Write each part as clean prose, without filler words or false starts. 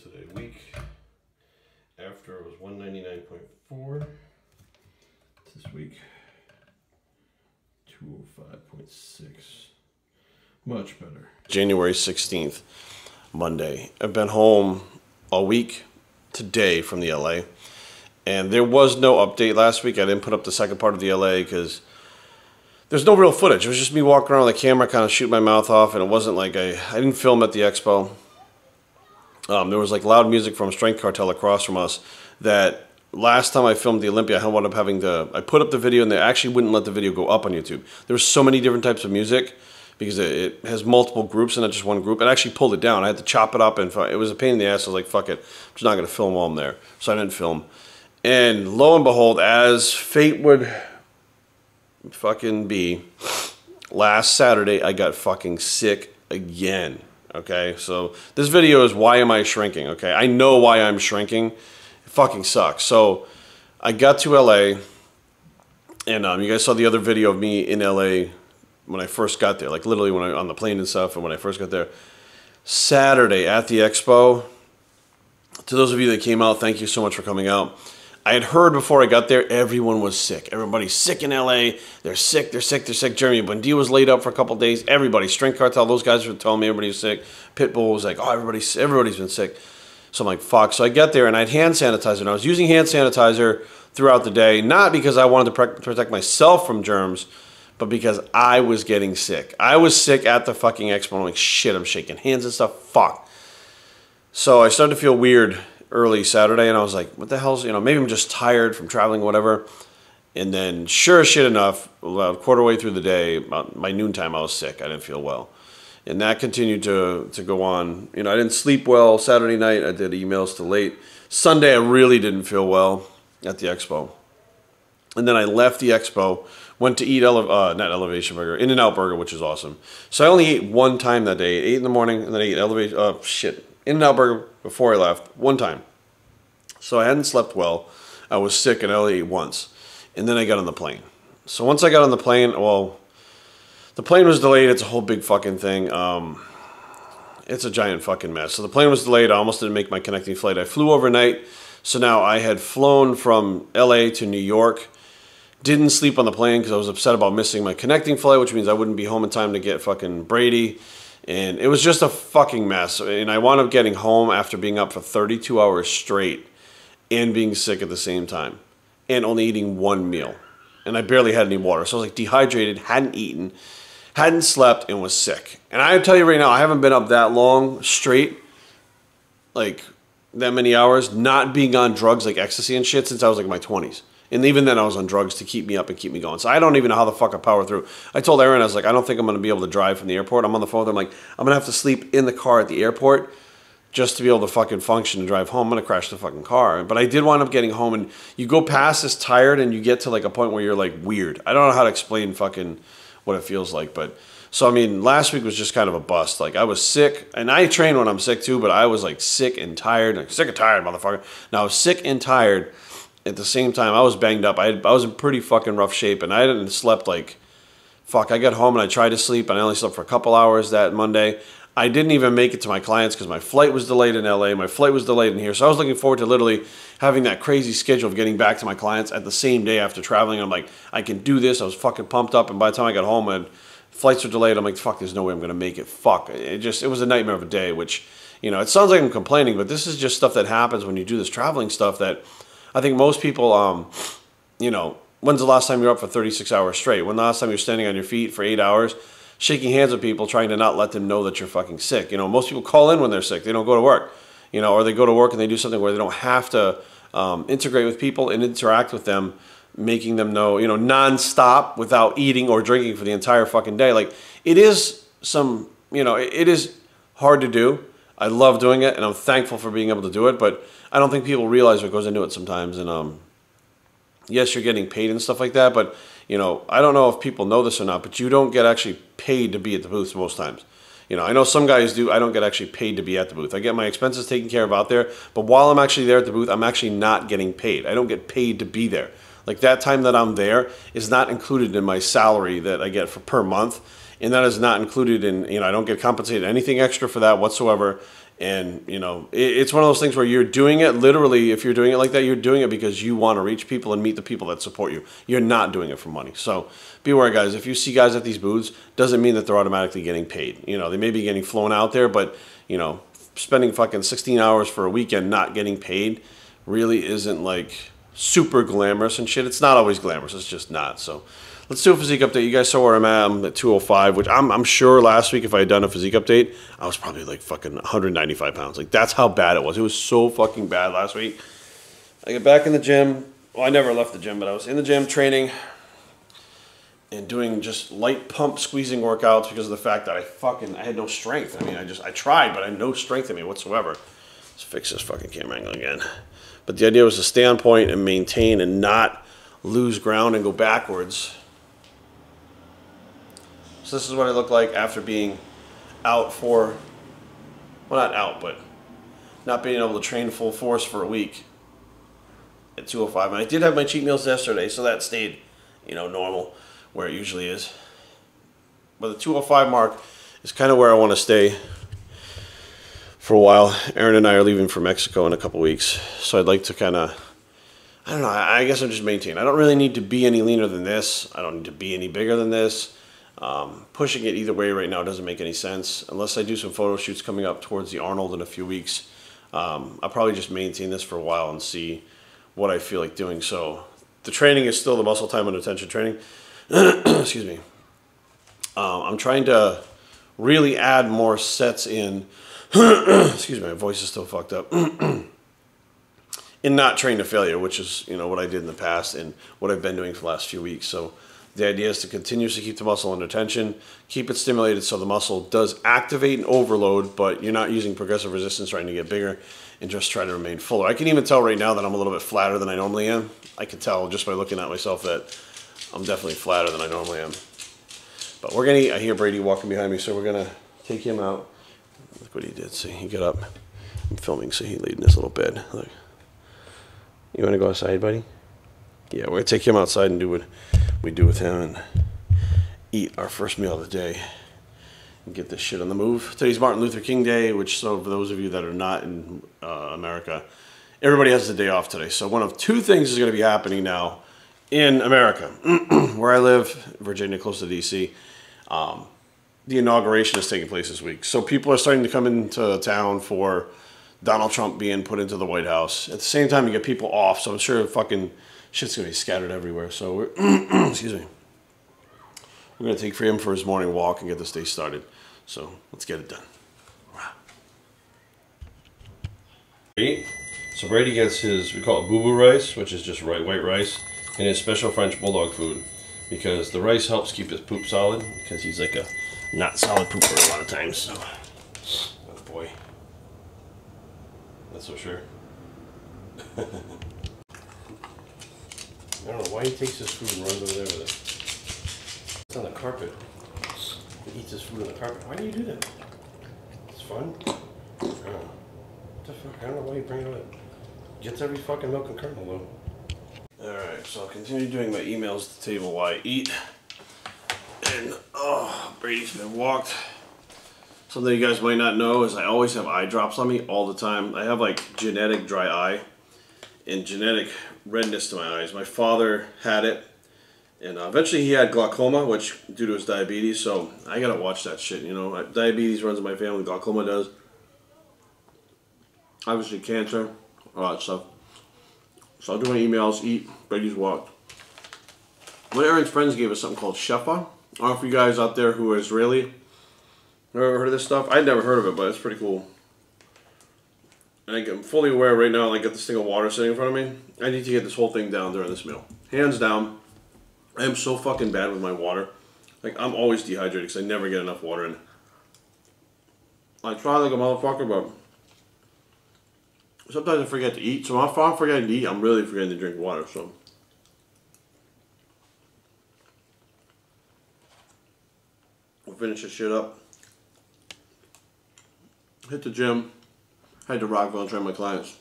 today? Week after it was 199.4. This week 205.6. Much better. January 16th, Monday. I've been home all week today from the LA. And there was no update last week. I didn't put up the second part of the LA because there's no real footage. It was just me walking around with the camera, kind of shooting my mouth off, and it wasn't like I didn't film at the expo. There was like loud music from Strength Cartel across from us that last time I filmed the Olympia, I wound up having to, I put up the video and they actually wouldn't let the video go up on YouTube. There were so many different types of music because it has multiple groups and not just one group. It actually pulled it down. I had to chop it up and it was a pain in the ass. I was like, fuck it. I'm just not going to film while I'm there. So I didn't film. And lo and behold, as fate would fucking be, last Saturday I got fucking sick again. Okay, so this video is why am I shrinking? Okay, I know why I'm shrinking. It fucking sucks. So I got to LA, and you guys saw the other video of me in LA when I first got there, like literally when I on the plane and stuff, and when I first got there. Saturday at the expo. To those of you that came out, thank you so much for coming out. I had heard before I got there, everyone was sick. Everybody's sick in LA. They're sick, they're sick, they're sick. Jeremy Buendia was laid up for a couple of days. Everybody, Strength Cartel, those guys were telling me everybody was sick. Pitbull was like, oh, everybody's been sick. So I'm like, fuck. So I get there and I had hand sanitizer. And I was using hand sanitizer throughout the day, not because I wanted to protect myself from germs, but because I was getting sick. I was sick at the fucking expo. I'm like, shit, I'm shaking hands and stuff. Fuck. So I started to feel weird early Saturday, and I was like, what the hell's, maybe I'm just tired from traveling, whatever. And then, sure as shit enough, about a quarter way through the day, about my noontime, I was sick. I didn't feel well. And that continued to go on. I didn't sleep well Saturday night. I did emails till late. Sunday, I really didn't feel well at the expo. And then I left the expo, went to eat, not Elevation Burger, In-N-Out Burger, which is awesome. So I only ate one time that day, 8 in the morning, and then I ate In-N-Out Burger before I left, one time. So I hadn't slept well. I was sick and I only ate once. And then I got on the plane. So once I got on the plane, well, the plane was delayed. It's a whole big fucking thing. It's a giant fucking mess. So the plane was delayed. I almost didn't make my connecting flight. I flew overnight. So now I had flown from LA to New York. Didn't sleep on the plane because I was upset about missing my connecting flight, which means I wouldn't be home in time to get fucking Brady. And it was just a fucking mess. And I wound up getting home after being up for 32 hours straight and being sick at the same time. And only eating one meal. And I barely had any water. So I was like dehydrated, hadn't eaten, hadn't slept, and was sick. And I tell you right now, I haven't been up that long straight, like that many hours, not being on drugs like ecstasy and shit since I was like in my 20s. And even then I was on drugs to keep me up and keep me going. So I don't even know how the fuck I power through. I told Aaron, I was like, I don't think I'm going to be able to drive from the airport. I'm on the phone with him, like, I'm going to have to sleep in the car at the airport just to be able to fucking function and drive home. I'm going to crash the fucking car. But I did wind up getting home, and you go past this tired and you get to like a point where you're like weird. I don't know how to explain fucking what it feels like. But so, I mean, last week was just kind of a bust. Like I was sick, and I train when I'm sick too, but I was like sick and tired. Like, sick and tired, motherfucker. Now I was sick and tired. At the same time, I was banged up. I was in pretty fucking rough shape, and I didn't slept like, fuck. I got home and I tried to sleep, and I only slept for a couple hours that Monday. I didn't even make it to my clients because my flight was delayed in LA. My flight was delayed in here. So I was looking forward to literally having that crazy schedule of getting back to my clients at the same day after traveling. I'm like, I can do this. I was fucking pumped up, and by the time I got home and flights were delayed, I'm like, fuck, there's no way I'm going to make it. Fuck. It was a nightmare of a day, which, it sounds like I'm complaining, but this is just stuff that happens when you do this traveling stuff that I think most people, when's the last time you were up for 36 hours straight? When the last time you're standing on your feet for 8 hours, shaking hands with people, trying to not let them know that you're fucking sick? Most people call in when they're sick. They don't go to work, or they go to work and they do something where they don't have to integrate with people and interact with them, making them know, nonstop without eating or drinking for the entire fucking day. Like, it is it is hard to do. I love doing it, and I'm thankful for being able to do it, but I don't think people realize what goes into it sometimes. And yes, you're getting paid and stuff like that, but I don't know if people know this or not, but you don't get actually paid to be at the booth most times. I know some guys do. I don't get actually paid to be at the booth. I get my expenses taken care of out there, but while I'm actually there at the booth, I'm actually not getting paid. I don't get paid to be there. Like, that time that I'm there is not included in my salary that I get per month. And that is not included in, I don't get compensated anything extra for that whatsoever. And, you know, it's one of those things where you're doing it literally, if you're doing it like that, you're doing it because you want to reach people and meet the people that support you. You're not doing it for money. So be aware, guys. If you see guys at these booths, doesn't mean that they're automatically getting paid. You know, they may be getting flown out there, but, you know, spending fucking 16 hours for a weekend not getting paid really isn't like super glamorous and shit. It's not always glamorous. It's just not. So let's do a physique update. You guys saw where I'm at. I'm at 205, which I'm sure last week if I had done a physique update, I was probably like fucking 195 pounds. Like, that's how bad it was. It was so fucking bad last week. I get back in the gym. Well, I never left the gym, but I was in the gym training and doing just light pump squeezing workouts because of the fact that I had no strength. I mean, I tried, but I had no strength in me whatsoever. Let's fix this fucking camera angle again. But the idea was to stay on point and maintain and not lose ground and go backwards. So this is what I look like after being out for, well, not out, but not being able to train full force for a week at 205. And I did have my cheat meals yesterday, so that stayed, you know, normal where it usually is. But the 205 mark is kind of where I want to stay for a while. Aaron and I are leaving for Mexico in a couple weeks, so I'd like to kind of, I don't know, I guess I'll just maintain. I don't really need to be any leaner than this. I don't need to be any bigger than this. Pushing it either way right now doesn't make any sense. Unless I do some photo shoots coming up towards the Arnold in a few weeks, I'll probably just maintain this for a while and see what I feel like doing. So the training is still the muscle time and attention training. Excuse me. I'm trying to really add more sets in. Excuse me, my voice is still fucked up. In not train to failure, which is, you know, what I did in the past and what I've been doing for the last few weeks. So the idea is to continuously keep the muscle under tension, keep it stimulated so the muscle does activate and overload, but you're not using progressive resistance trying to get bigger, and just try to remain fuller. I can even tell right now that I'm a little bit flatter than I normally am. I can tell just by looking at myself that I'm definitely flatter than I normally am. But we're going to, I hear Brady walking behind me, so we're going to take him out. Look what he did. See, he got up. I'm filming, so he laid in his little bed. Look. You want to go outside, buddy? Yeah, we're going to take him outside and do what we do with him and eat our first meal of the day and get this shit on the move. Today's Martin Luther King Day, which, so for those of you that are not in America, everybody has the day off today. So one of two things is going to be happening now in America. Where I live, Virginia, close to D.C., the inauguration is taking place this week. So people are starting to come into town for Donald Trump being put into the White House. At the same time, you get people off, so I'm sure fucking shit's going to be scattered everywhere. So, we're excuse me. We're going to take him for his morning walk and get this day started. So, let's get it done. So, Brady gets his, we call it boo-boo rice, which is just white rice, and his special French bulldog food. Because the rice helps keep his poop solid, because he's like a not solid pooper a lot of times. So, oh boy. That's so sure. I don't know why he takes his food and runs over there with it. It's on the carpet. He eats his food on the carpet. Why do you do that? It's fun. Oh. What the fuck? I don't know why you bring it up. Gets every fucking milk and kernel though. Alright, so I'll continue doing my emails at the table while I eat. And, oh, Brady's been walked. Something you guys might not know is I always have eye drops on me all the time. I have like genetic dry eye and genetic redness to my eyes. My father had it, and eventually he had glaucoma, which due to his diabetes, so I gotta watch that shit, you know. Diabetes runs in my family, glaucoma does. Obviously cancer, all that stuff. So I'll do my emails, eat, Brady's walked. One of Aaron's friends gave us something called Shefa. I don't know if you guys out there who are Israeli, ever heard of this stuff? I'd never heard of it, but it's pretty cool. And I'm fully aware right now, I got this thing of water sitting in front of me. I need to get this whole thing down during this meal. Hands down, I am so fucking bad with my water. Like, I'm always dehydrated because I never get enough water in. I try like a motherfucker, but sometimes I forget to eat. So if I'm forgetting to eat, I'm really forgetting to drink water, so. We'll finish this shit up. Hit the gym. Head to Rockville and train my clients.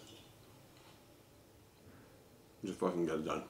Just fucking got it done.